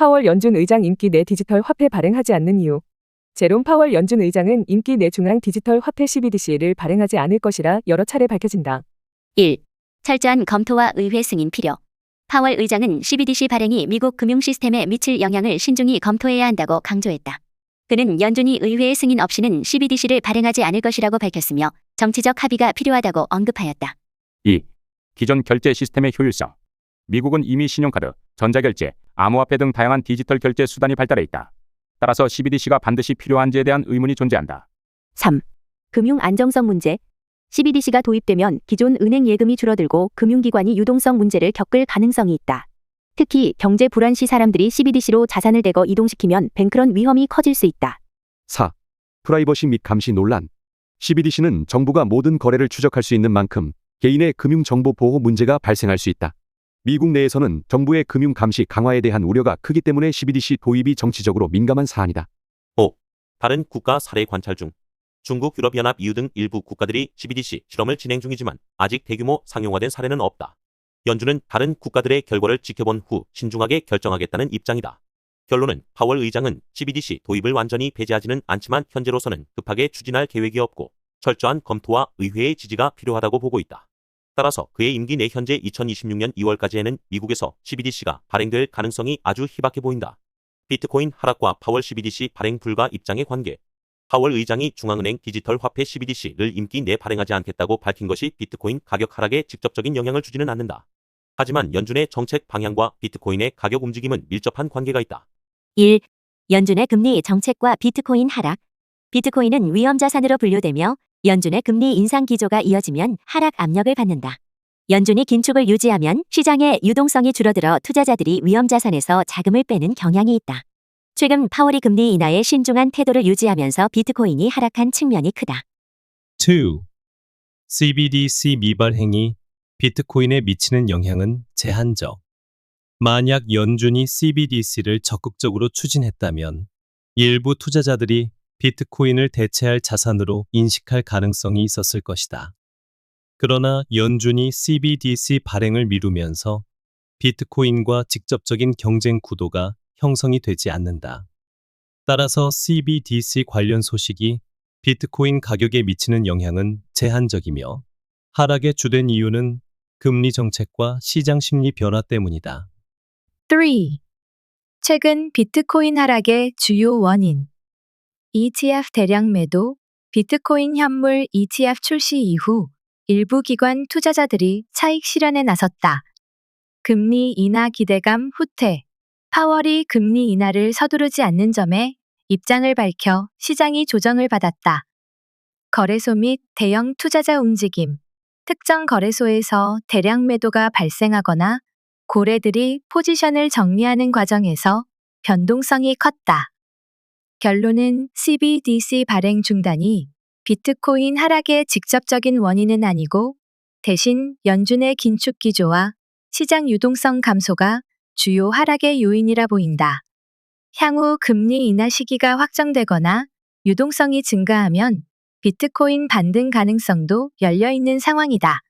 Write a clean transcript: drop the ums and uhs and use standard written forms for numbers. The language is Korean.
파월 연준 의장 임기 내 디지털 화폐 발행하지 않는 이유. 제롬 파월 연준 의장은 임기 내 중앙 디지털 화폐 CBDC를 발행하지 않을 것이라 여러 차례 밝혀진다. 1. 철저한 검토와 의회 승인 필요. 파월 의장은 CBDC 발행이 미국 금융 시스템에 미칠 영향을 신중히 검토해야 한다고 강조했다. 그는 연준이 의회의 승인 없이는 CBDC를 발행하지 않을 것이라고 밝혔으며 정치적 합의가 필요하다고 언급하였다. 2. 기존 결제 시스템의 효율성. 미국은 이미 신용카드, 전자결제, 암호화폐 등 다양한 디지털 결제 수단이 발달해 있다. 따라서 CBDC가 반드시 필요한지에 대한 의문이 존재한다. 3. 금융 안정성 문제. CBDC가 도입되면 기존 은행 예금이 줄어들고 금융기관이 유동성 문제를 겪을 가능성이 있다. 특히 경제 불안 시 사람들이 CBDC로 자산을 대거 이동시키면 뱅크런 위험이 커질 수 있다. 4. 프라이버시 및 감시 논란. CBDC는 정부가 모든 거래를 추적할 수 있는 만큼 개인의 금융 정보 보호 문제가 발생할 수 있다. 미국 내에서는 정부의 금융 감시 강화에 대한 우려가 크기 때문에 CBDC 도입이 정치적으로 민감한 사안이다. 5. 다른 국가 사례 관찰 중. 중국, 유럽연합, EU 등 일부 국가들이 CBDC 실험을 진행 중이지만 아직 대규모 상용화된 사례는 없다. 연준은 다른 국가들의 결과를 지켜본 후 신중하게 결정하겠다는 입장이다. 결론은 파월 의장은 CBDC 도입을 완전히 배제하지는 않지만 현재로서는 급하게 추진할 계획이 없고 철저한 검토와 의회의 지지가 필요하다고 보고 있다. 따라서 그의 임기 내 현재 2026년 2월까지에는 미국에서 CBDC가 발행될 가능성이 아주 희박해 보인다. 비트코인 하락과 파월 CBDC 발행 불가 입장의 관계. 파월 의장이 중앙은행 디지털 화폐 CBDC를 임기 내 발행하지 않겠다고 밝힌 것이 비트코인 가격 하락에 직접적인 영향을 주지는 않는다. 하지만 연준의 정책 방향과 비트코인의 가격 움직임은 밀접한 관계가 있다. 1. 연준의 금리 정책과 비트코인 하락. 비트코인은 위험자산으로 분류되며 연준의 금리 인상 기조가 이어지면 하락 압력을 받는다. 연준이 긴축을 유지하면 시장의 유동성이 줄어들어 투자자들이 위험자산에서 자금을 빼는 경향이 있다. 최근 파월이 금리 인하에 신중한 태도를 유지하면서 비트코인이 하락한 측면이 크다. 2. CBDC 미발행이 비트코인에 미치는 영향은 제한적. 만약 연준이 CBDC를 적극적으로 추진했다면 일부 투자자들이 비트코인을 대체할 자산으로 인식할 가능성이 있었을 것이다. 그러나 연준이 CBDC 발행을 미루면서 비트코인과 직접적인 경쟁 구도가 형성이 되지 않는다. 따라서 CBDC 관련 소식이 비트코인 가격에 미치는 영향은 제한적이며 하락의 주된 이유는 금리 정책과 시장 심리 변화 때문이다. 3. 최근 비트코인 하락의 주요 원인. ETF 대량 매도. 비트코인 현물 ETF 출시 이후 일부 기관 투자자들이 차익 실현에 나섰다. 금리 인하 기대감 후퇴. 파월이 금리 인하를 서두르지 않는 점에 입장을 밝혀 시장이 조정을 받았다. 거래소 및 대형 투자자 움직임. 특정 거래소에서 대량 매도가 발생하거나 고래들이 포지션을 정리하는 과정에서 변동성이 컸다. 결론은 CBDC 발행 중단이 비트코인 하락의 직접적인 원인은 아니고 대신 연준의 긴축 기조와 시장 유동성 감소가 주요 하락의 요인이라 보인다. 향후 금리 인하 시기가 확정되거나 유동성이 증가하면 비트코인 반등 가능성도 열려 있는 상황이다.